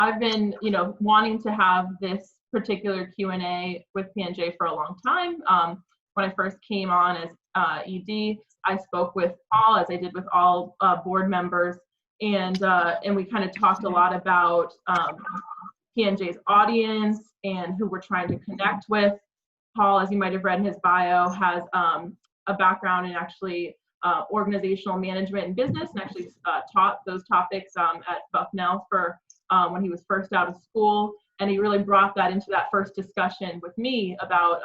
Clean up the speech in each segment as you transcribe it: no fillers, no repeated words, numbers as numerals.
I've been, wanting to have this particular Q&A with PNJ for a long time. When I first came on as ED, I spoke with Paul, as I did with all board members, and we kind of talked a lot about PNJ's audience and who we're trying to connect with. Paul, as you might have read in his bio, has a background in actually organizational management and business, and actually taught those topics at Bucknell for when he was first out of school. And he really brought that into that first discussion with me about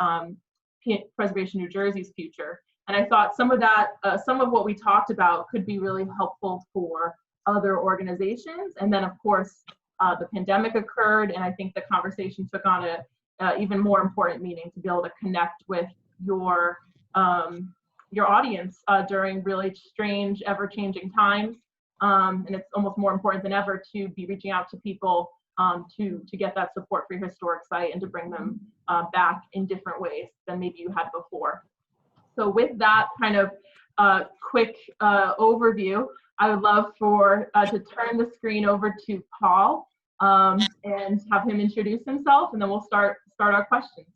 Preservation New Jersey's future. And I thought some of that, some of what we talked about could be really helpful for other organizations. And then, of course, the pandemic occurred, and I think the conversation took on a even more important meaning to be able to connect with your audience during really strange, ever-changing times. And it's almost more important than ever to be reaching out to people to get that support for your historic site and to bring them back in different ways than maybe you had before. So with that kind of quick overview, I would love to turn the screen over to Paul and have him introduce himself, and then we'll start our questions.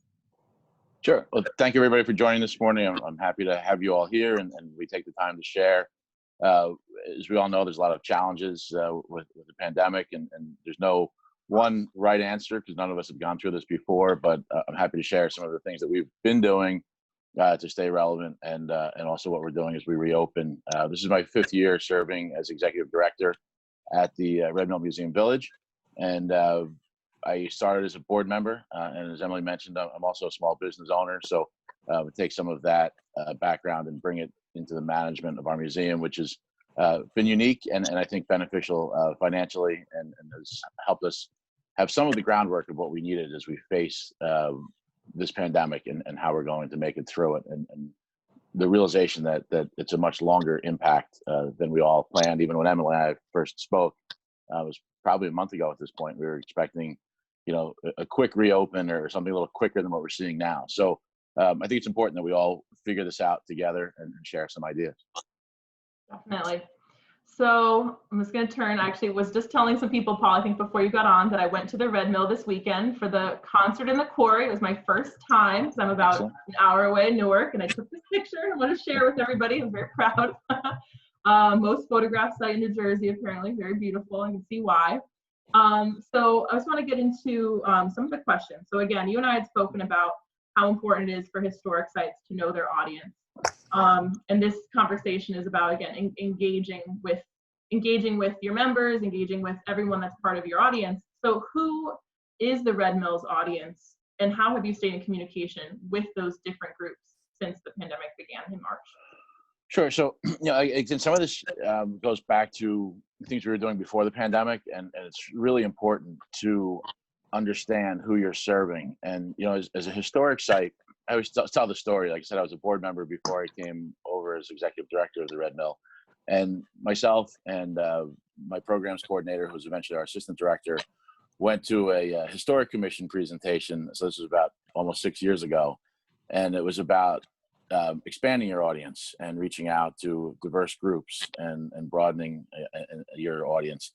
Sure. Well, thank you everybody for joining this morning. I'm happy to have you all here, and we take the time to share. As we all know, there's a lot of challenges with the pandemic, and there's no one right answer because none of us have gone through this before, but I'm happy to share some of the things that we've been doing to stay relevant, and also what we're doing as we reopen. This is my 5th year serving as executive director at the Red Mill Museum Village, and I started as a board member, and as Emily mentioned, I'm also a small business owner, so we take some of that background and bring it into the management of our museum, which has been unique and I think beneficial financially, and has helped us have some of the groundwork of what we needed as we face this pandemic and how we're going to make it through it, and the realization that it's a much longer impact than we all planned. Even when Emily and I first spoke, it was probably a month ago at this point, we were expecting a quick reopen or something a little quicker than what we're seeing now. So I think it's important that we all figure this out together and share some ideas. Definitely. So I'm just going to actually was just telling some people, Paul, I think before you got on, that I went to the Red Mill this weekend for the concert in the quarry. It was my first time, because I'm about an hour away in Newark, and I took this picture I want to share with everybody. I'm very proud. Most photographed site in New Jersey, apparently, very beautiful. I can see why. So I just want to get into some of the questions. So again, you and I had spoken about how important it is for historic sites to know their audience. And this conversation is about, again, engaging with your members, engaging with everyone that's part of your audience. So who is the Red Mill's audience, and how have you stayed in communication with those different groups since the pandemic began in March? Sure. So, again, some of this goes back to things we were doing before the pandemic, and it's really important to understand who you're serving. And, as a historic site, I always tell the story. Like I said, I was a board member before I came over as executive director of the Red Mill. And myself and my programs coordinator, who was eventually our assistant director, went to a historic commission presentation. So this was about almost 6 years ago. And it was about expanding your audience and reaching out to diverse groups and broadening your audience.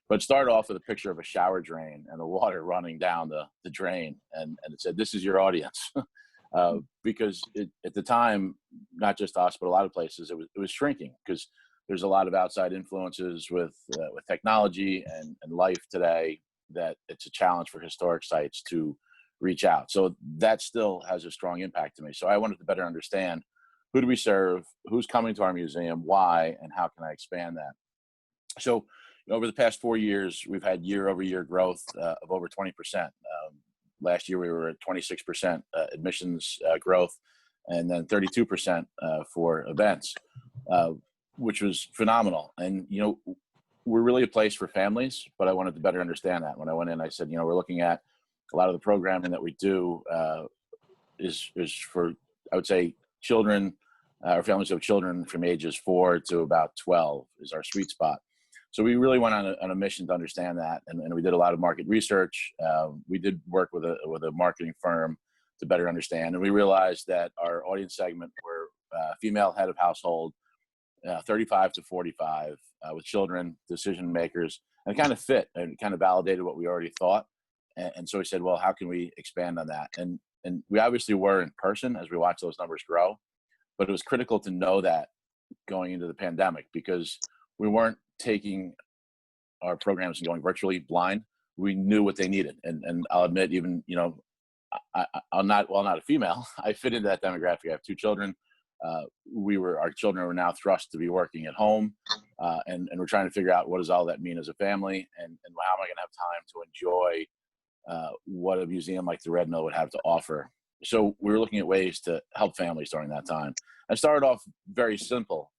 But it started off with a picture of a shower drain and the water running down the drain. And it said, "This is your audience." Because at the time, not just us, but a lot of places, it was shrinking, because there's a lot of outside influences with technology and life today, that it's a challenge for historic sites to reach out. So that still has a strong impact to me. So I wanted to better understand, who do we serve, who's coming to our museum, why, and how can I expand that? So over the past 4 years, we've had year-over-year growth of over 20%. Last year, we were at 26% admissions growth, and then 32% for events, which was phenomenal. And, we're really a place for families, but I wanted to better understand that. When I went in, I said, we're looking at a lot of the programming that we do is for, I would say, children or families of children from ages 4 to about 12 is our sweet spot. So we really went on a mission to understand that, and we did a lot of market research. We did work with a marketing firm to better understand, and we realized that our audience segment were female head of household, 35 to 45, with children, decision makers, And it kind of fit and kind of validated what we already thought. And so we said, well, how can we expand on that? And we obviously were in person as we watched those numbers grow, but it was critical to know that going into the pandemic, because we weren't taking our programs and going virtually blind. We knew what they needed. And I'll admit, even, I'm not a female. I fit into that demographic. I have 2 children. Our children were now thrust to be working at home. And we're trying to figure out, what does all that mean as a family? And how am I going to have time to enjoy what a museum like the Red Mill would have to offer? So we were looking at ways to help families during that time. I started off very simple,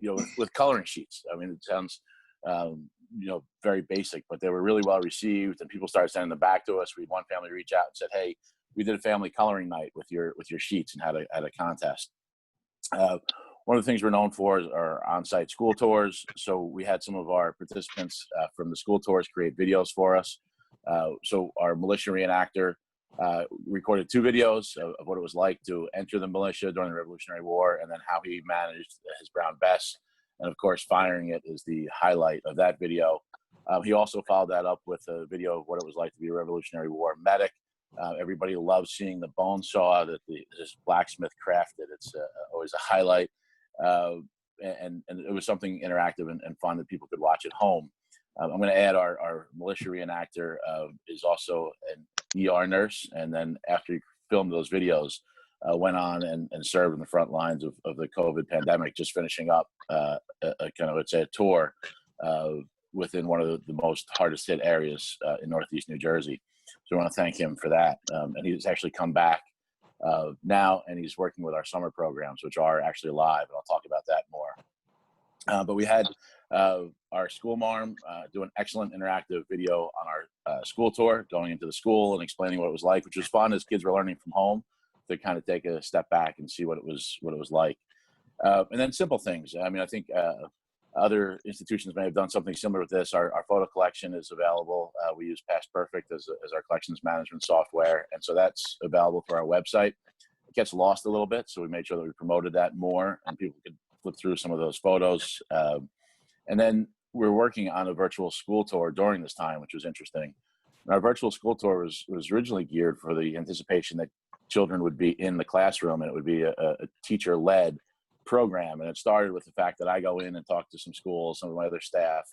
with coloring sheets. I mean, it sounds, very basic, but they were really well received, and people started sending them back to us. We had one family reach out and said, "Hey, we did a family coloring night with your sheets and had a contest." One of the things we're known for is our on-site school tours. So we had some of our participants from the school tours create videos for us. So our militia reenactor recorded 2 videos of what it was like to enter the militia during the Revolutionary War, and then how he managed his brown vest. And of course, firing it is the highlight of that video. He also followed that up with a video of what it was like to be a Revolutionary War medic. Everybody loves seeing the bone saw that this blacksmith crafted. It's always a highlight. And it was something interactive and fun that people could watch at home. I'm going to add our militia reenactor is also an ER nurse. And then after he filmed those videos, went on and served in the front lines of the COVID pandemic, just finishing up a tour within one of the most hardest hit areas in Northeast New Jersey. So I want to thank him for that. And he's actually come back now, and he's working with our summer programs, which are actually live, and I'll talk about that more. But we had our school marm do an excellent interactive video on our school tour, going into the school and explaining what it was like, which was fun as kids were learning from home, to kind of take a step back and see what it was like. And then simple things. I mean, I think other institutions may have done something similar with this. Our photo collection is available. We use Past Perfect as our collections management software. And so that's available through our website. It gets lost a little bit, so we made sure that we promoted that more and people could flip through some of those photos. And then we're working on a virtual school tour during this time, which was interesting. And our virtual school tour was originally geared for the anticipation that children would be in the classroom, and it would be a teacher-led program. And it started with the fact that I go in and talk to some schools, some of my other staff,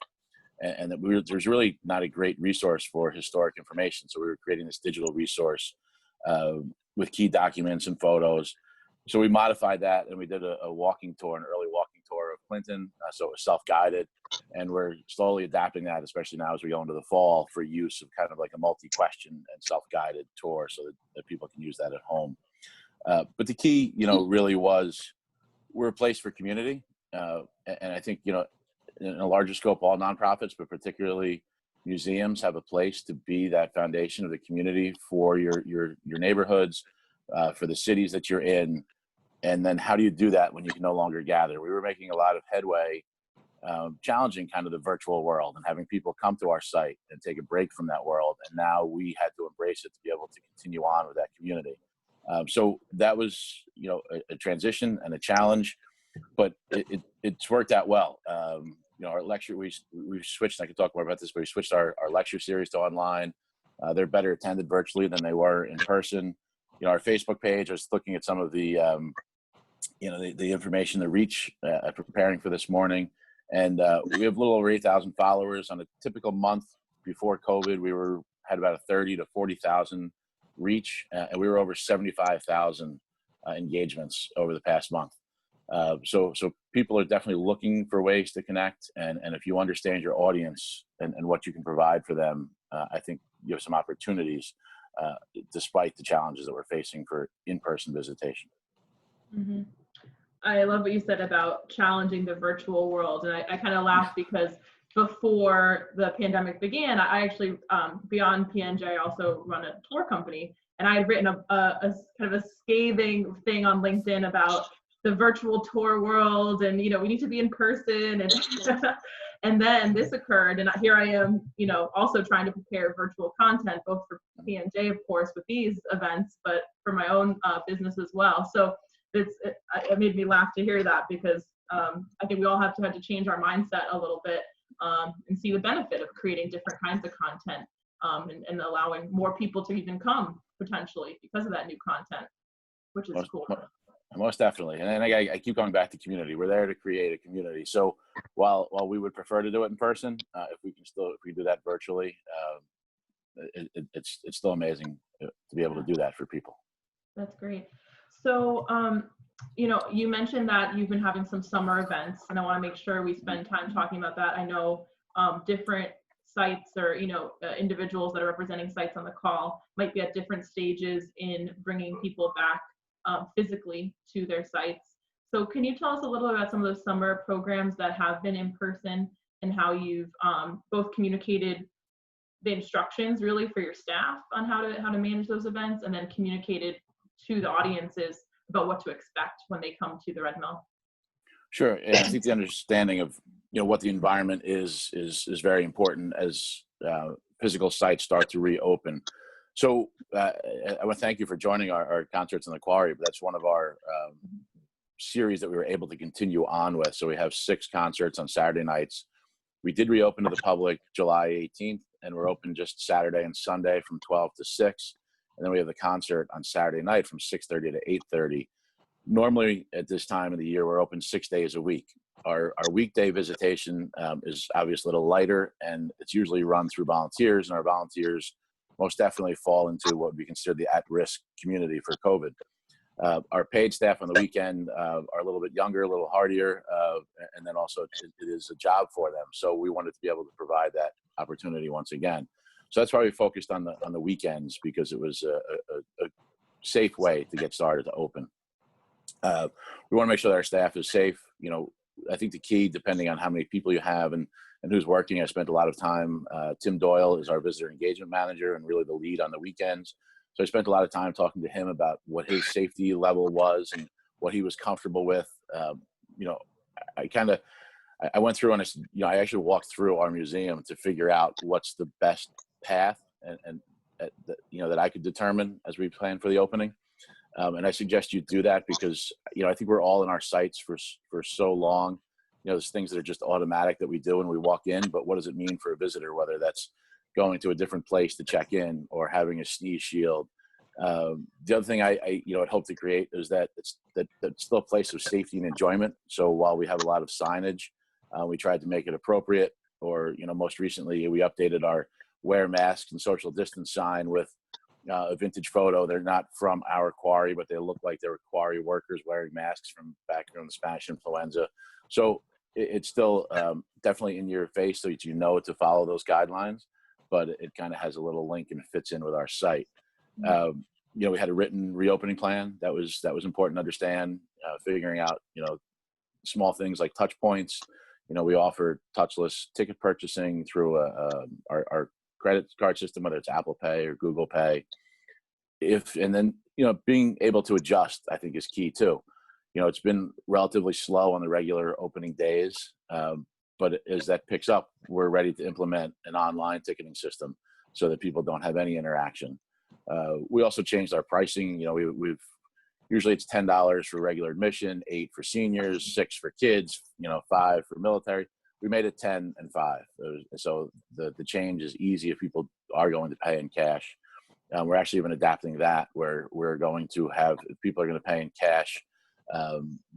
and that there's really not a great resource for historic information. So we were creating this digital resource with key documents and photos. So we modified that, and we did a walking tour, an early walking tour of Clinton. So it was self-guided, and we're slowly adapting that, especially now as we go into the fall, for use of kind of like a multi-question and self-guided tour, so that people can use that at home. But the key, really was, we're a place for community. And I think, in a larger scope, all nonprofits, but particularly museums, have a place to be that foundation of the community for your neighborhoods, for the cities that you're in. And then how do you do that when you can no longer gather? We were making a lot of headway, challenging kind of the virtual world and having people come to our site and take a break from that world. And now we had to embrace it to be able to continue on with that community. So that was, a transition and a challenge, but it's worked out well. Our lecture, we switched, I could talk more about this, but we switched our lecture series to online. They're better attended virtually than they were in person. Our Facebook page, I was looking at some of the, the information, the reach, preparing for this morning. And we have a little over 8,000 followers. On a typical month before COVID, we had about a 30 to 40,000 reach, and we were over 75,000 engagements over the past month. So people are definitely looking for ways to connect. And if you understand your audience and what you can provide for them, I think you have some opportunities, despite the challenges that we're facing for in-person visitation. Mm-hmm. I love what you said about challenging the virtual world. And I kind of laugh because before the pandemic began, I actually, beyond PNJ, I also run a tour company. And I had written a kind of a scathing thing on LinkedIn about the virtual tour world, and we need to be in person, and and then this occurred, and here I am, also trying to prepare virtual content, both for PNJ, of course, with these events, but for my own business as well. So it made me laugh to hear that, because I think we all had to change our mindset a little bit. and see the benefit of creating different kinds of content, and allowing more people to even come potentially because of that new content, which is cool. Most definitely. And then I keep going back to community. We're there to create a community. So while we would prefer to do it in person, if we do that virtually, it's still amazing to be able to do that for people. That's great. So, you mentioned that you've been having some summer events, and I want to make sure we spend time talking about that. I know different sites or, individuals that are representing sites on the call might be at different stages in bringing people back physically to their sites. So can you tell us a little about some of those summer programs that have been in person and how you've both communicated the instructions really for your staff on how to manage those events, and then communicated to the audiences about what to expect when they come to the Red Mill? Sure. And I think the understanding of what the environment is very important as physical sites start to reopen. So I want to thank you for joining our concerts in the Quarry. But that's one of our series that we were able to continue on with. So we have 6 concerts on Saturday nights. We did reopen to the public July 18th, and we're open just Saturday and Sunday from 12 to 6. And then we have the concert on Saturday night from 6:30 to 8:30. Normally at this time of the year, we're open 6 days a week. Our weekday visitation is obviously a little lighter, and it's usually run through volunteers, and our volunteers most definitely fall into what would be considered the at-risk community for COVID. Our paid staff on the weekend are a little bit younger, a little hardier, and then also it is a job for them. So we wanted to be able to provide that opportunity once again. So that's why we focused on the weekends, because it was a safe way to get started to open. We want to make sure that our staff is safe. I think the key, depending on how many people you have and who's working, I spent a lot of time. Tim Doyle is our visitor engagement manager and really the lead on the weekends. So I spent a lot of time talking to him about what his safety level was and what he was comfortable with. I went through and I actually walked through our museum to figure out what's the best path and that I could determine as we plan for the opening. And I suggest you do that because, I think we're all in our sites for so long. There's things that are just automatic that we do when we walk in, but what does it mean for a visitor, whether that's going to a different place to check in or having a sneeze shield? The other thing I'd hope to create is that it's still a place of safety and enjoyment. So while we have a lot of signage, we tried to make it appropriate, or, most recently we updated our wear masks and social distance sign with a vintage photo. They're not from our quarry, but they look like they were quarry workers wearing masks from back during the Spanish influenza. So it's still definitely in your face, so that to follow those guidelines, but it kind of has a little link and fits in with our site. We had a written reopening plan that was important to understand, figuring out, small things like touch points. We offer touchless ticket purchasing through our credit card system, whether it's Apple Pay or Google Pay. Being able to adjust, I think, is key too. It's been relatively slow on the regular opening days, but as that picks up, we're ready to implement an online ticketing system so that people don't have any interaction. We also changed our pricing. We've usually it's $10 for regular admission, $8 for seniors, $6 for kids, $5 for military. We made it 10 and 5. So the change is easy if people are going to pay in cash. We're actually even adapting that, where we're going to have, if people are going to pay in cash,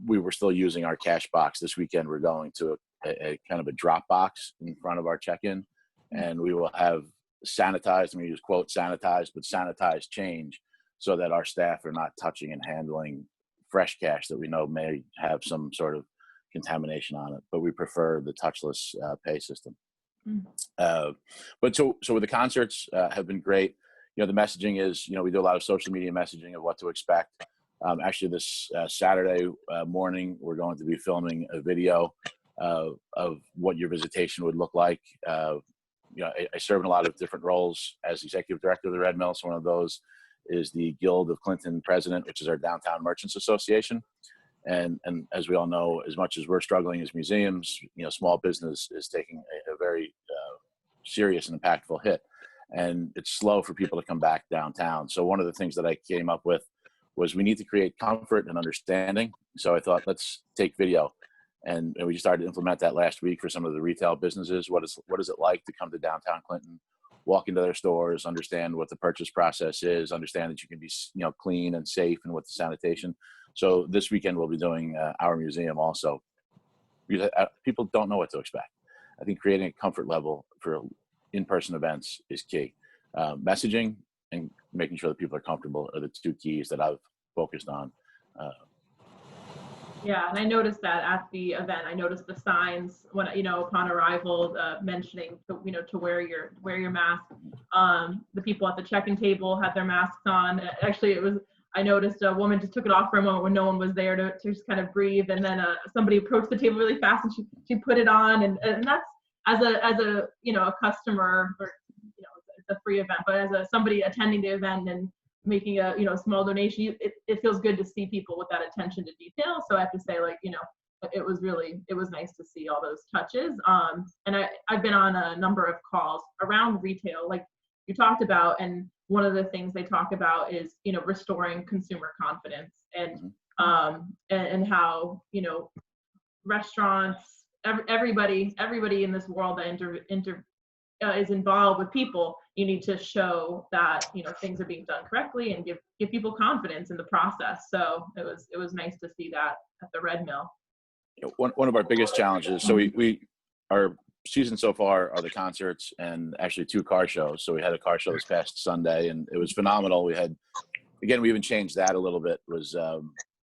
we were still using our cash box. This weekend, we're going to a kind of a drop box in front of our check-in, and we will have sanitized, I'm going to use quote sanitized, but sanitized change, so that our staff are not touching and handling fresh cash that we know may have some sort of contamination on it, but we prefer the touchless pay system. But so with the concerts have been great. The messaging is, we do a lot of social media messaging of what to expect. Actually, this Saturday morning, we're going to be filming a video of what your visitation would look like. I serve in a lot of different roles as executive director of the Red Mill. So one of those is the Guild of Clinton President, which is our Downtown Merchants Association. And as we all know, as much as we're struggling as museums, small business is taking a very serious and impactful hit. And it's slow for people to come back downtown. So one of the things that I came up with was we need to create comfort and understanding. So I thought, let's take video. And we just started to implement that last week for some of the retail businesses. What is it like to come to downtown Clinton, walk into their stores, understand what the purchase process is, understand that you can be, clean and safe, and with the sanitation. So this weekend we'll be doing our museum also. Because people don't know what to expect. I think creating a comfort level for in-person events is key. Messaging and making sure that people are comfortable are the two keys that I've focused on. Yeah, and I noticed that at the event. I noticed the signs when upon arrival, mentioning to wear your mask. The people at the check-in table had their masks on. Actually, I noticed a woman just took it off for a moment when no one was there to just kind of breathe, and then somebody approached the table really fast and she put it on, and that's as a a customer, or it's a free event, but as somebody attending the event and making a small donation, it feels good to see people with that attention to detail. So I have to say, it was nice to see all those touches. And I've been on a number of calls around retail, like you talked about, and one of the things they talk about is restoring consumer confidence, and how restaurants, everybody in this world that is involved with people, you need to show that things are being done correctly and give people confidence in the process. So it was nice to see that at the Red Mill. One of our biggest challenges, so our season so far are the concerts and actually 2 car shows. So we had a car show this past Sunday, and it was phenomenal. We even changed that a little bit. It was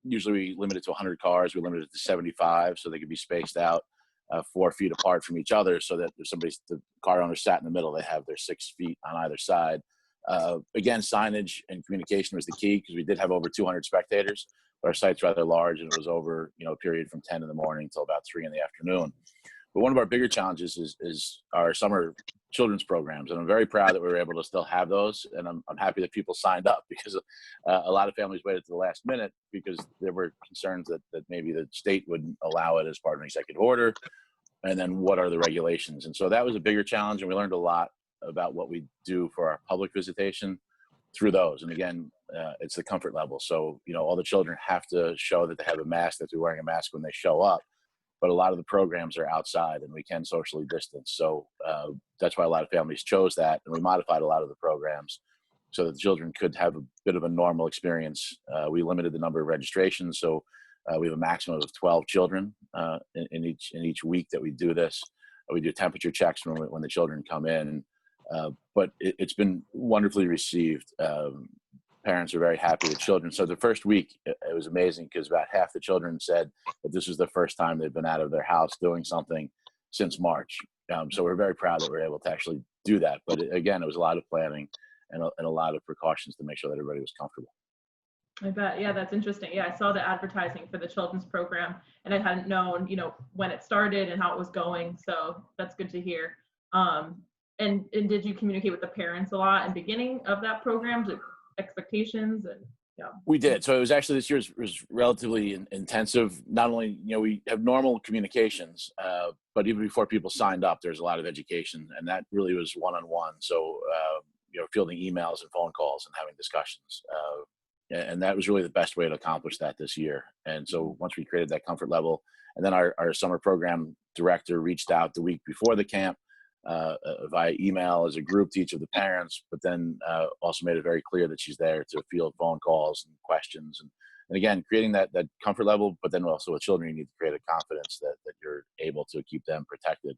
usually we limit it to 100 cars. We limited it to 75 so they could be spaced out 4 feet apart from each other, so that if the car owner sat in the middle, they have their 6 feet on either side. Again, signage and communication was the key, because we did have over 200 spectators, but our site's rather large, and it was over a period from 10 in the morning till about 3 in the afternoon. But one of our bigger challenges is our summer children's programs, and I'm very proud that we were able to still have those, and I'm happy that people signed up, because a lot of families waited to the last minute because there were concerns that maybe the state wouldn't allow it as part of an executive order, and then what are the regulations. And so that was a bigger challenge, and we learned a lot about what we do for our public visitation through those. And again, it's the comfort level. So all the children have to show that they have a mask, that they're wearing a mask when they show up. But a lot of the programs are outside, and we can socially distance. So that's why a lot of families chose that, and we modified a lot of the programs so that the children could have a bit of a normal experience. We limited the number of registrations, so we have a maximum of 12 children in each week that we do this. We do temperature checks when the children come in, but it's been wonderfully received. Parents are very happy. The children. So the first week, it was amazing, because about half the children said that this was the first time they've been out of their house doing something since March. So we're very proud that we're able to actually do that. But again, it was a lot of planning and a lot of precautions to make sure that everybody was comfortable. I bet. Yeah, that's interesting. Yeah, I saw the advertising for the children's program, and I hadn't known, when it started and how it was going. So that's good to hear. And did you communicate with the parents a lot in the beginning of that program? Expectations? And we did. So it was actually, this year was relatively intensive. Not only we have normal communications, but even before people signed up, there's a lot of education, and that really was one-on-one. So fielding emails and phone calls and having discussions, and that was really the best way to accomplish that this year. And so once we created that comfort level, and then our summer program director reached out the week before the camp via email as a group to each of the parents, but then also made it very clear that she's there to field phone calls and questions. And again, creating that comfort level, but then also with children, you need to create a confidence that you're able to keep them protected.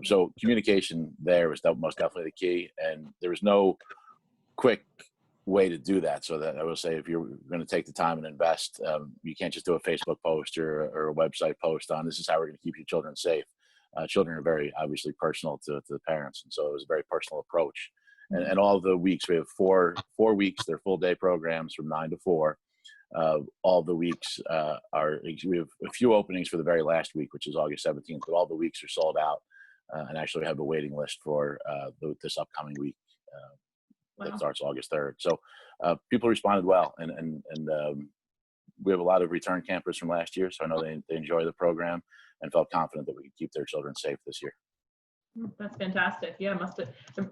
So communication there was most definitely the key. And there was no quick way to do that. So that I will say, if you're going to take the time and invest, you can't just do a Facebook post or a website post on this is how we're going to keep your children safe. Children are very obviously personal to the parents, and so it was a very personal approach. And all the weeks, we have four weeks, they're full day programs from 9 to 4. All the weeks we have a few openings for the very last week, which is August 17th, but all the weeks are sold out. And actually we have a waiting list for this upcoming week that starts August 3rd. So people responded well, and we have a lot of return campers from last year, so I know they enjoy the program and felt confident that we could keep their children safe this year. That's fantastic. Yeah,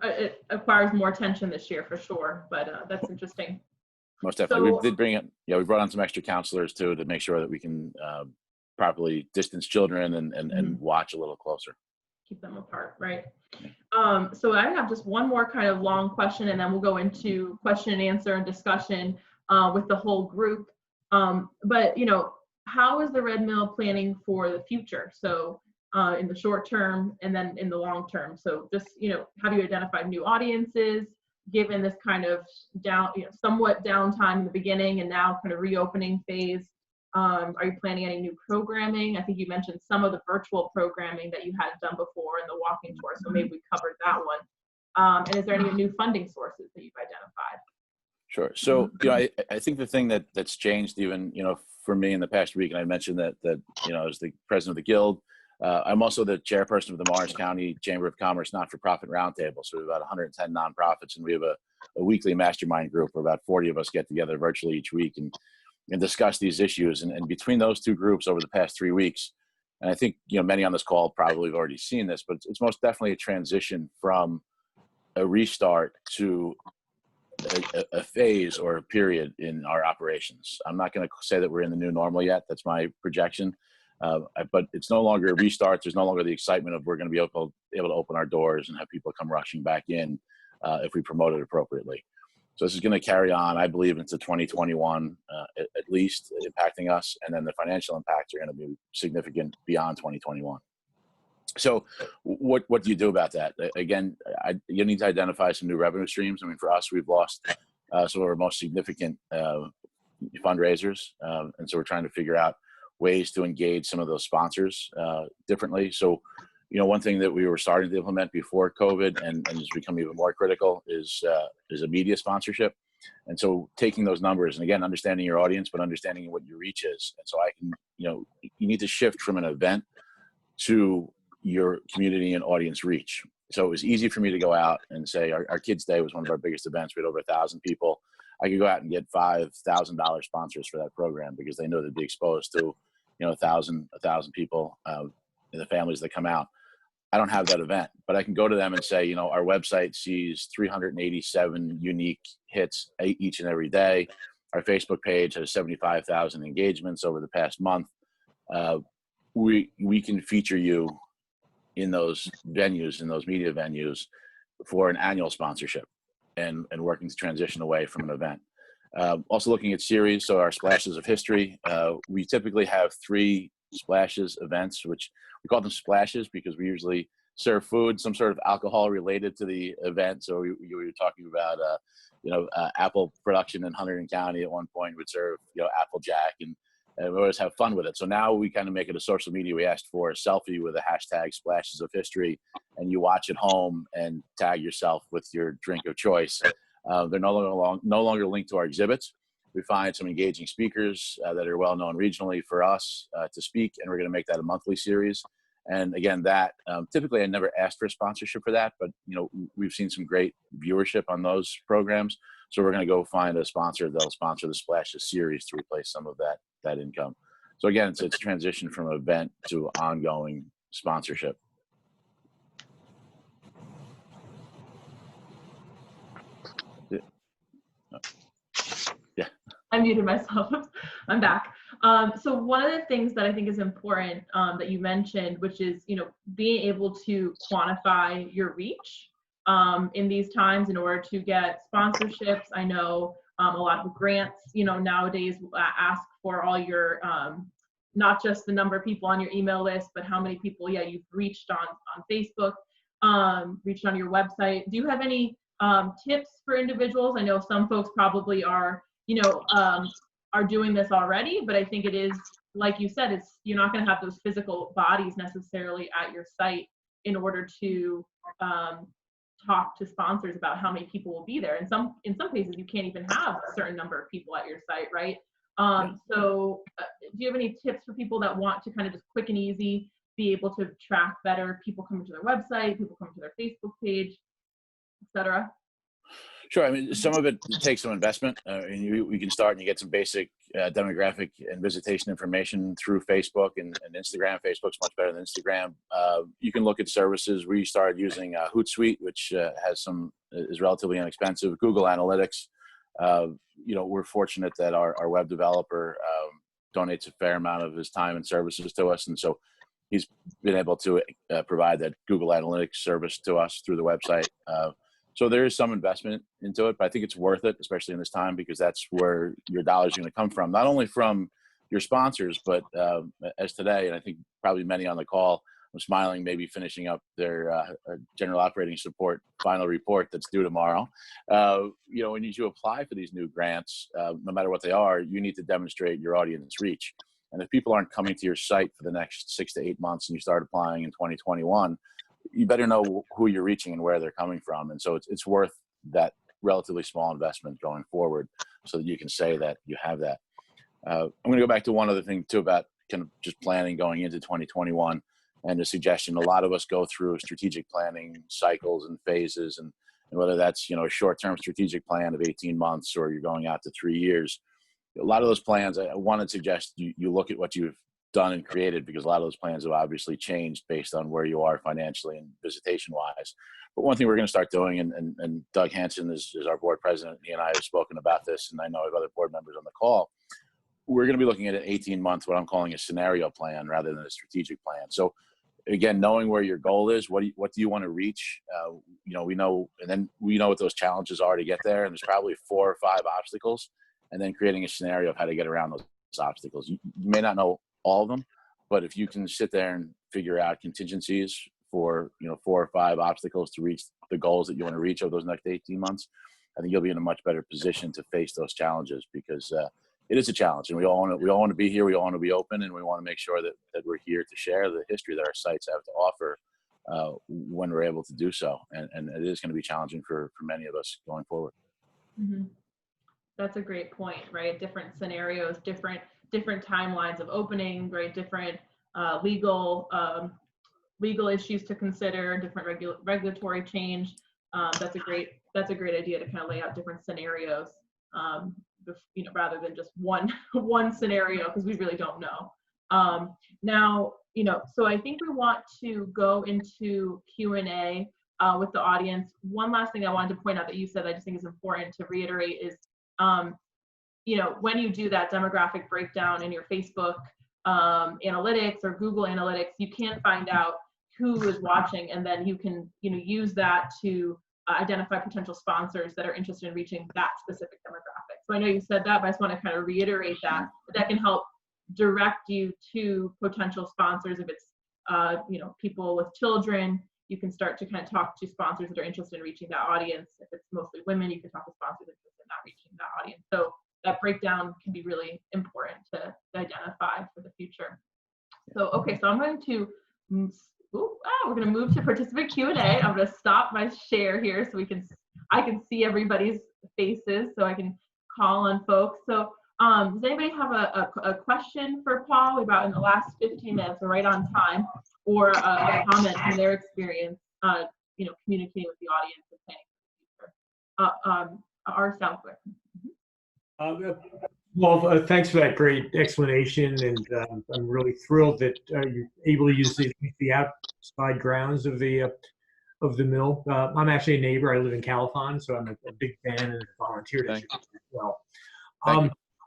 it acquires more attention this year for sure, but that's interesting. Most definitely. So, we did bring in, we brought on some extra counselors too, to make sure that we can properly distance children and watch a little closer. Keep them apart, right? So I have just one more kind of long question, and then we'll go into question and answer and discussion with the whole group. But how is the Red Mill planning for the future? So in the short term and then in the long term. So just have you identified new audiences given this kind of somewhat downtime in the beginning and now kind of reopening phase? Are you planning any new programming? I think you mentioned some of the virtual programming that you had done before in the walking tour, so maybe we covered that one. And is there any new funding sources that you've identified? Sure. So, I think the thing that's changed even, for me in the past week, and I mentioned that as the president of the Guild, I'm also the chairperson of the Morris County Chamber of Commerce Not-for-Profit Roundtable. So we have about 110 nonprofits, and we have a weekly mastermind group where about 40 of us get together virtually each week and discuss these issues. And between those two groups over the past 3 weeks, and I think, many on this call probably have already seen this, but it's most definitely a transition from a restart to a phase or a period in our operations. I'm not going to say that we're in the new normal yet. That's my projection. But it's no longer a restart. There's no longer the excitement of we're going to be able to open our doors and have people come rushing back in if we promote it appropriately. So this is going to carry on, I believe, into 2021, at least, impacting us. And then the financial impacts are going to be significant beyond 2021. So what do you do about that? Again, you need to identify some new revenue streams. I mean, for us, we've lost some of our most significant fundraisers. And so we're trying to figure out ways to engage some of those sponsors differently. So, one thing that we were starting to implement before COVID and has become even more critical is a media sponsorship. And so taking those numbers and again, understanding your audience, but understanding what your reach is. And so I can, you need to shift from an event to your community and audience reach. So it was easy for me to go out and say our Kids Day was one of our biggest events. We had over 1,000 people. I could go out and get $5,000 sponsors for that program because they know they'd be exposed to, 1,000 people in the families that come out. I don't have that event, but I can go to them and say, our website sees 387 unique hits each and every day. Our Facebook page has 75,000 engagements over the past month. We can feature you in those venues, in those media venues for an annual sponsorship and working to transition away from an event. Also looking at series, so our Splashes of History. We typically have 3 Splashes events, which we call them Splashes because we usually serve food, some sort of alcohol related to the event. So we were talking about, apple production in Hunterdon County at one point would serve, Applejack, and we always have fun with it. So now we kind of make it a social media. We asked for a selfie with a hashtag Splashes of History, and you watch at home and tag yourself with your drink of choice. They're no longer linked to our exhibits. We find some engaging speakers that are well known regionally for us to speak, and we're going to make that a monthly series. And again, that typically I never asked for a sponsorship for that, but we've seen some great viewership on those programs. So we're going to go find a sponsor that'll sponsor the Splashes series to replace some of that income. So again, it's a transition from event to ongoing sponsorship. Yeah. I muted myself. I'm back. So one of the things that I think is important that you mentioned, which is, being able to quantify your reach in these times in order to get sponsorships. I know a lot of grants, nowadays ask for all your, not just the number of people on your email list, but how many people, you've reached on Facebook, reached on your website. Do you have any tips for individuals? I know some folks probably are doing this already, but I think it is, like you said, you're not going to have those physical bodies necessarily at your site in order to talk to sponsors about how many people will be there. In some cases, you can't even have a certain number of people at your site, right? So do you have any tips for people that want to kind of just quick and easy be able to track better people coming to their website, people coming to their Facebook page, etc.? Sure. I mean, some of it takes some investment. We can start and you get some basic demographic and visitation information through Facebook and Instagram. Facebook's much better than Instagram. You can look at services. We started using Hootsuite, which is relatively inexpensive. Google Analytics. We're fortunate that our web developer donates a fair amount of his time and services to us. And so he's been able to provide that Google Analytics service to us through the website. So there is some investment into it, but I think it's worth it, especially in this time, because that's where your dollars are going to come from, not only from your sponsors, but as today, and I think probably many on the call, I'm smiling, maybe finishing up their general operating support final report that's due tomorrow. You know, when you apply for these new grants, no matter what they are, you need to demonstrate your audience reach. And if people aren't coming to your site for the next 6 to 8 months and you start applying in 2021, you better know who you're reaching and where they're coming from. And so it's worth that relatively small investment going forward so that you can say that you have that. I'm going to go back to one other thing too about kind of just planning going into 2021 and the suggestion. A lot of us go through strategic planning cycles and phases, and whether that's, you know, a short-term strategic plan of 18 months or you're going out to 3 years. A lot of those plans, I want to suggest you look at what you've done and created, because a lot of those plans have obviously changed based on where you are financially and visitation wise. But one thing we're going to start doing, and Doug Hansen is our board president, he and I have spoken about this, and I know I have other board members on the call. We're going to be looking at an 18-month, what I'm calling a scenario plan rather than a strategic plan. So again, knowing where your goal is, what do you want to reach? You know, we know what those challenges are to get there. And there's probably 4 or 5 obstacles, and then creating a scenario of how to get around those obstacles. You may not know all of them, but if you can sit there and figure out contingencies for, you know, 4 or 5 obstacles to reach the goals that you want to reach over those next 18 months, I think you'll be in a much better position to face those challenges, because it is a challenge, and we all want to be here. We all want to be open, and we want to make sure that we're here to share the history that our sites have to offer when we're able to do so. And it is going to be challenging for many of us going forward. Mm-hmm. That's a great point, right? Different scenarios, different timelines of opening, right? Different legal issues to consider, different regulatory change. That's a great idea to kind of lay out different scenarios, you know, rather than just one scenario, because we really don't know. Now, you know, so I think we want to go into Q&A with the audience. One last thing I wanted to point out that you said I just think is important to reiterate is, you know, when you do that demographic breakdown in your Facebook analytics or Google Analytics, you can find out who is watching, and then you can, you know, use that to identify potential sponsors that are interested in reaching that specific demographic. So I know you said that, but I just want to kind of reiterate that can help direct you to potential sponsors. If it's, you know, people with children, you can start to kind of talk to sponsors that are interested in reaching that audience. If it's mostly women, you can talk to sponsors interested in not reaching that audience. So that breakdown can be really important to identify for the future. So, okay, so I'm going to, we're going to move to participant Q&A. I'm going to stop my share here so I can see everybody's faces, so I can call on folks. So does anybody have a question for Paul about in the last 15 minutes, or right on time, or a comment from their experience, you know, communicating with the audience and planning for the future? Our Southwick. Well, thanks for that great explanation, and I'm really thrilled that you're able to use the outside grounds of the mill. I'm actually a neighbor. I live in Califon, so I'm a big fan and volunteer as well.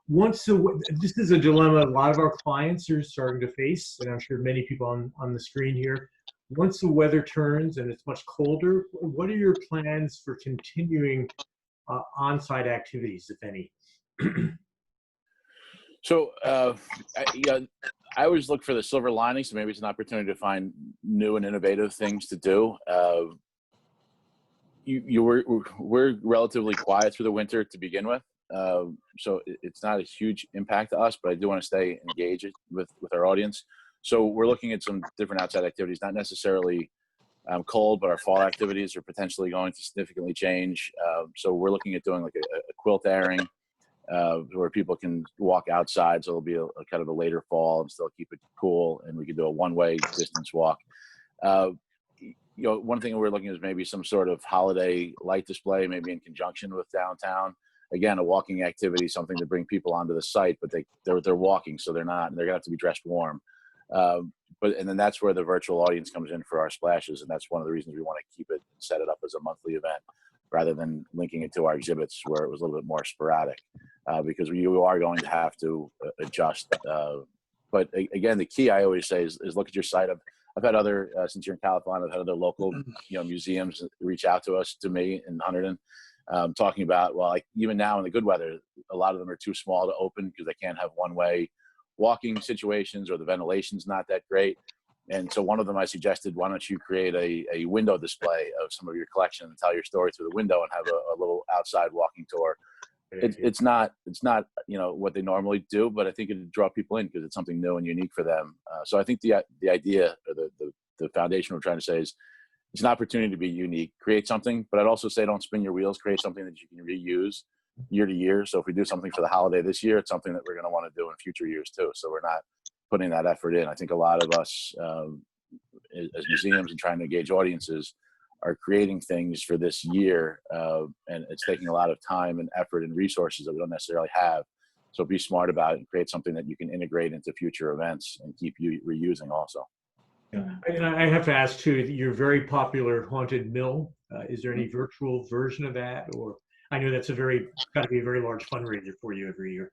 This is a dilemma a lot of our clients are starting to face, and I'm sure many people on the screen here. Once the weather turns and it's much colder, what are your plans for continuing on-site activities, if any? So I always look for the silver lining. So maybe it's an opportunity to find new and innovative things to do. We're relatively quiet through the winter to begin with. So it's not a huge impact to us, but I do want to stay engaged with our audience. So we're looking at some different outside activities, not necessarily cold, but our fall activities are potentially going to significantly change. So we're looking at doing like a quilt airing, where people can walk outside. So it'll be a kind of a later fall and still keep it cool. And we can do a one-way distance walk. You know, one thing we're looking at is maybe some sort of holiday light display, maybe in conjunction with downtown. Again, a walking activity, something to bring people onto the site, but they're walking, so they're gonna have to be dressed warm. And then that's where the virtual audience comes in for our splashes, and that's one of the reasons we want to keep it and set it up as a monthly event rather than linking it to our exhibits where it was a little bit more sporadic. because you are going to have to adjust. But again, the key I always say is look at your site. I've had other, since you're in California, I've had other local, museums reach out to me in Hunterdon, talking about, well, like even now in the good weather, a lot of them are too small to open because they can't have one-way walking situations, or the ventilation's not that great. And so one of them I suggested, why don't you create a window display of some of your collection and tell your story through the window and have a little outside walking tour. It's not what they normally do, but I think it'd draw people in because it's something new and unique for them. So I think the idea, or the foundation we're trying to say is, it's an opportunity to be unique, create something, but I'd also say don't spin your wheels, create something that you can reuse year to year. So if we do something for the holiday this year, it's something that we're going to want to do in future years too. So we're not putting that effort in. I think a lot of us as museums and trying to engage audiences are creating things for this year, and it's taking a lot of time and effort and resources that we don't necessarily have. So be smart about it and create something that you can integrate into future events and keep reusing also. Yeah. And I have to ask too, your very popular Haunted Mill, is there any virtual version of that? Or I know that's got to be a very large fundraiser for you every year.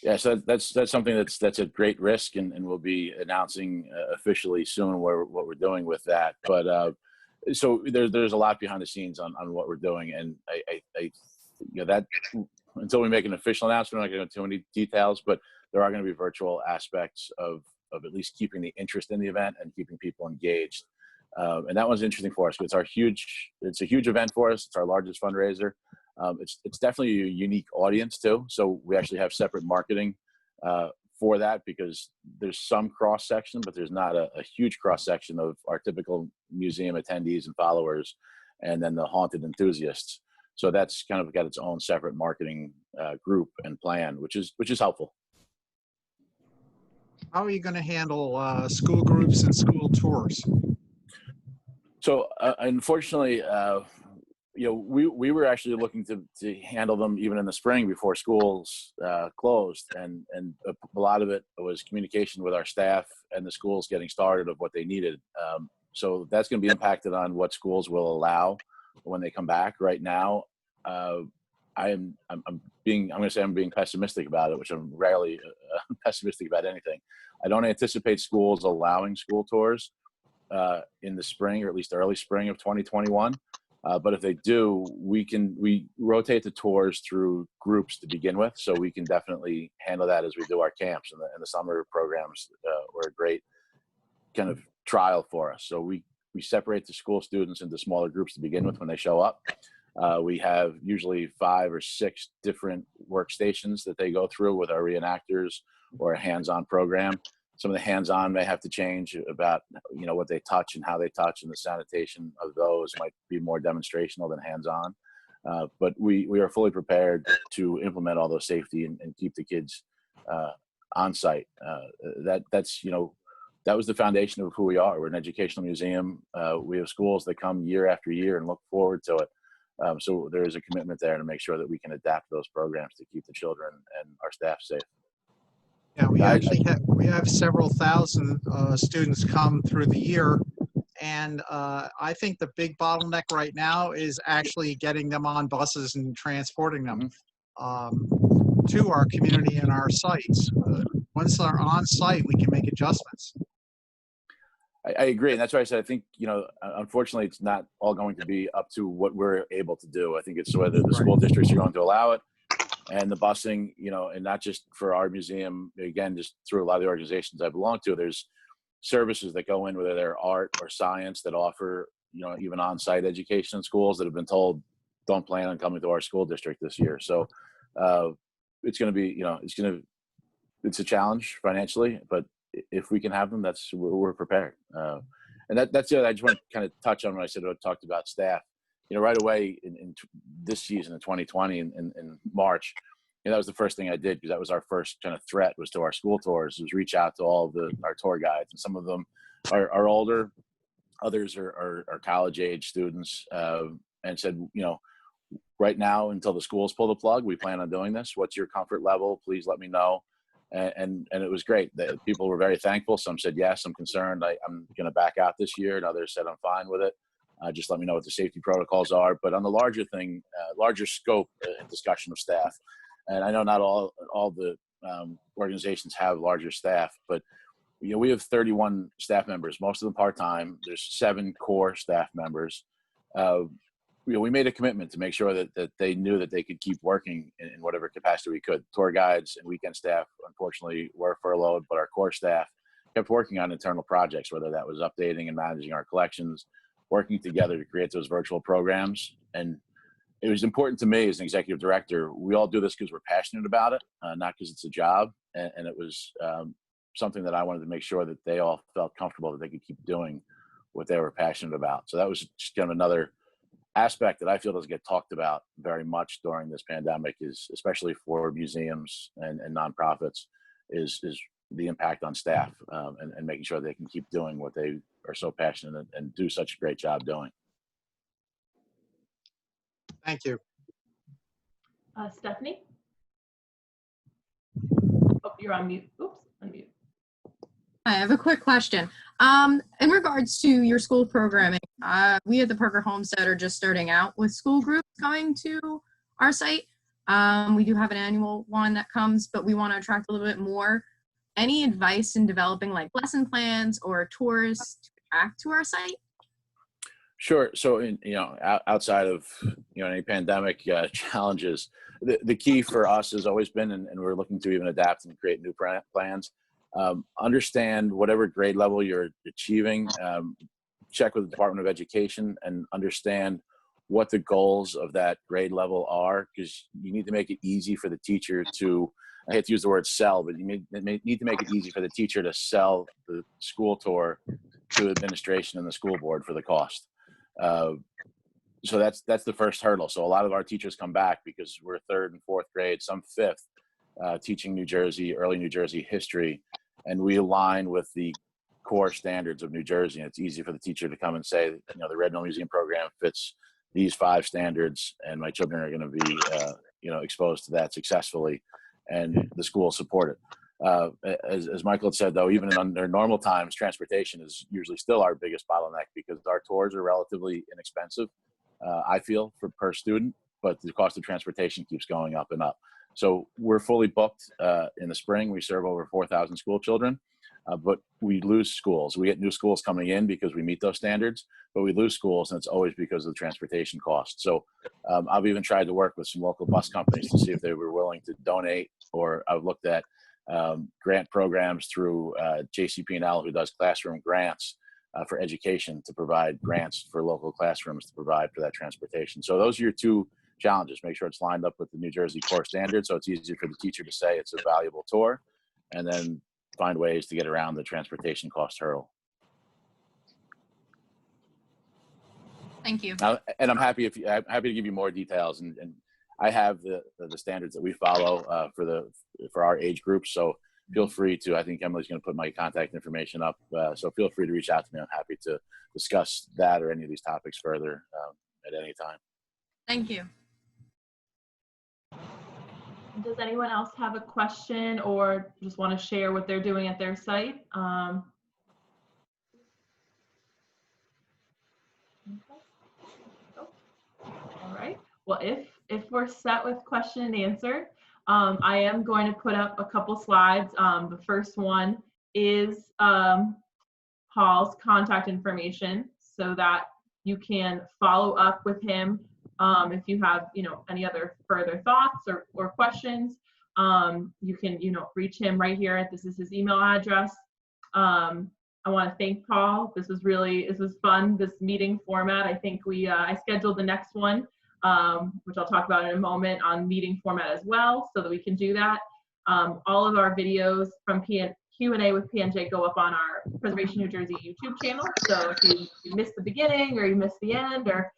Yeah, so that's something that's a great risk, and we'll be announcing officially soon what we're doing with that. But so there's a lot behind the scenes on what we're doing, and I that until we make an official announcement, I'm not going to go into too many details, but there are going to be virtual aspects of at least keeping the interest in the event and keeping people engaged. And that one's interesting for us because it's a huge event for us. It's our largest fundraiser. It's definitely a unique audience too. So we actually have separate marketing for that, because there's some cross section, but there's not a huge cross section of our typical museum attendees and followers, and then the haunted enthusiasts. So that's kind of got its own separate marketing group and plan, which is helpful. How are you going to handle school groups and school tours? So unfortunately, we were actually looking to handle them even in the spring before schools closed, and a lot of it was communication with our staff and the schools getting started of what they needed. So that's going to be impacted on what schools will allow when they come back. Right now, I'm going to say I'm being pessimistic about it, which I'm rarely pessimistic about anything. I don't anticipate schools allowing school tours in the spring, or at least early spring of 2021. But if they do, we rotate the tours through groups to begin with, so we can definitely handle that as we do our camps, and the summer programs were a great kind of trial for us. So we separate the school students into smaller groups to begin with when they show up. We have usually 5 or 6 different workstations that they go through with our reenactors, or a hands-on program. Some of the hands-on may have to change about, what they touch and how they touch, and the sanitation of those might be more demonstrational than hands-on. But we are fully prepared to implement all those safety and keep the kids on site. That was the foundation of who we are. We're an educational museum. We have schools that come year after year and look forward to it. So there is a commitment there to make sure that we can adapt those programs to keep the children and our staff safe. Yeah, we have several thousand students come through the year, and I think the big bottleneck right now is actually getting them on buses and transporting them to our community and our sites. Once they're on site, we can make adjustments. I agree, and that's why I said I think unfortunately it's not all going to be up to what we're able to do. I think it's whether the school districts are going to allow it, and the busing, and not just for our museum. Again, just through a lot of the organizations I belong to, there's services that go in, whether they're art or science, that offer even on-site education in schools that have been told don't plan on coming to our school district this year. So it's going to be it's a challenge financially, but if we can have them, we're prepared. And that's it. I just want to kind of touch on what I said. I talked about staff. Right away in this season in 2020 in March, that was the first thing I did, because that was our first kind of threat, was to our school tours, was reach out to all of our tour guides, and some of them are older, others are college age students, and said, right now until the schools pull the plug, we plan on doing this. What's your comfort level? Please let me know. And it was great. People were very thankful. Some said, yes, I'm concerned. I'm going to back out this year. And others said, I'm fine with it. Just let me know what the safety protocols are. But on the larger scope discussion of staff, And I know not all the organizations have larger staff, but we have 31 staff members, most of them part-time. There's 7 core staff members. We made a commitment to make sure that they knew that they could keep working in whatever capacity we could. Tour guides and weekend staff, unfortunately, were furloughed, but our core staff kept working on internal projects, whether that was updating and managing our collections, working together to create those virtual programs. And it was important to me as an executive director. We all do this because we're passionate about it, not because it's a job. And it was something that I wanted to make sure that they all felt comfortable that they could keep doing what they were passionate about. So that was just kind of another aspect that I feel doesn't get talked about very much during this pandemic, is especially for museums and nonprofits, is the impact on staff, and making sure they can keep doing what they are so passionate and do such a great job doing. Thank you. Stephanie? Oh, you're on mute. Oops, unmute. I have a quick question. In regards to your school programming, we at the Parker Homestead are just starting out with school groups coming to our site. We do have an annual one that comes, but we want to attract a little bit more. Any advice in developing like lesson plans or tours to attract to our site? Sure. So, outside of any pandemic challenges, the key for us has always been, and we're looking to even adapt and create new plans. Understand whatever grade level you're achieving. Check with the Department of Education and understand what the goals of that grade level are, because you need to make it easy for the teacher to, I hate to use the word sell, but you need to make it easy for the teacher to sell the school tour to administration and the school board for the cost. So that's the first hurdle. So a lot of our teachers come back because we're 3rd and 4th grade, some 5th, teaching early New Jersey history, and we align with the core standards of New Jersey. And it's easy for the teacher to come and say, the Red Mill Museum program fits these 5 standards, and my children are going to be, exposed to that successfully, and the school support it. As Michael had said, though, even under normal times, transportation is usually still our biggest bottleneck because our tours are relatively inexpensive, I feel, per student, but the cost of transportation keeps going up and up. So we're fully booked in the spring. We serve over 4,000 school children, but we lose schools. We get new schools coming in because we meet those standards, but we lose schools, and it's always because of the transportation cost. So I've even tried to work with some local bus companies to see if they were willing to donate, or I've looked at grant programs through JCP&L, who does classroom grants for education, to provide grants for local classrooms to provide for that transportation. So those are your 2 challenges. Make sure it's lined up with the New Jersey core standards, so it's easy for the teacher to say it's a valuable tour, and then find ways to get around the transportation cost hurdle. Thank you. And I'm happy to give you more details, and I have the standards that we follow for our age groups. So feel free to, I think Emily's going to put my contact information up. So feel free to reach out to me. I'm happy to discuss that or any of these topics further at any time. Thank you. Does anyone else have a question or just want to share what they're doing at their site? Okay. Oh. All right. Well, if we're set with question and answer, I am going to put up a couple slides. The first one is Paul's contact information, so that you can follow up with him if you have any other further thoughts or questions. You can reach him right here. This is his email address. I want to thank Paul. This was fun, this meeting format. I think I scheduled the next one, which I'll talk about in a moment, on meeting format as well, so that we can do that. All of our videos from Q&A with PNJ go up on our Preservation New Jersey YouTube channel. So if you missed the beginning or you missed the end, or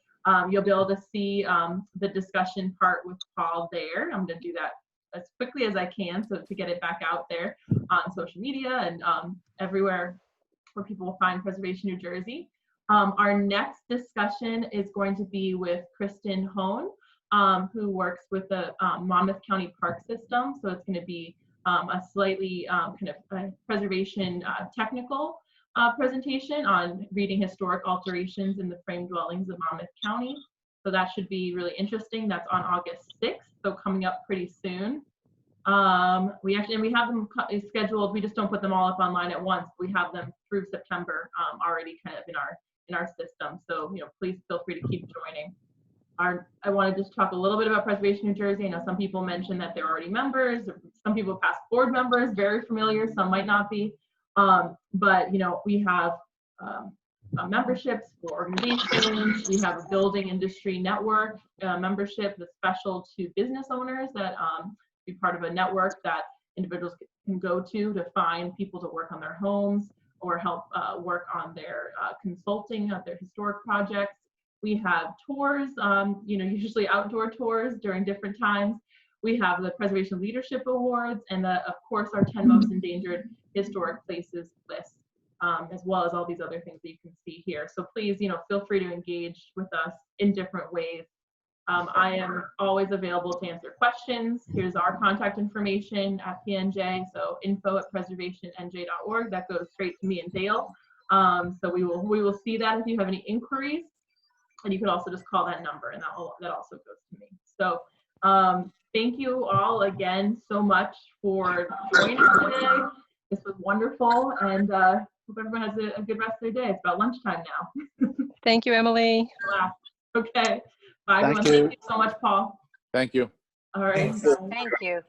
you'll be able to see the discussion part with Paul there. I'm going to do that as quickly as I can, so to get it back out there on social media and everywhere where people will find Preservation New Jersey. Our next discussion is going to be with Kristen Hone, who works with the Monmouth County Park System. So it's going to be a slightly kind of a preservation technical presentation on reading historic alterations in the frame dwellings of Monmouth County. So that should be really interesting. That's on August 6th. So coming coming up pretty soon. We have them scheduled. We just don't put them all up online at once. We have them through September already kind of in our system. So, please feel free to keep joining. I want to just talk a little bit about Preservation New Jersey. I know some people mentioned that they're already members. Some people past board members, very familiar. Some might not be. But we have memberships for organizations. We have a building industry network membership that's special to business owners that be part of a network that individuals can go to find people to work on their homes or help work on their consulting of their historic projects. We have tours, usually outdoor tours during different times. We have the Preservation Leadership Awards and, of course, our 10 most endangered historic places list, as well as all these other things that you can see here. So please, feel free to engage with us in different ways. I am always available to answer questions. Here's our contact information at PNJ, so info@preservationnj.org. That goes straight to me and Dale. So we will see that if you have any inquiries. And you could also just call that number, and that also goes to me. So thank you all again so much for joining today. This was wonderful, and hope everyone has a good rest of their day. It's about lunchtime now. Thank you, Emily. Okay. Bye, everyone. Thank you. Thank you so much, Paul. Thank you. All right. Thank you.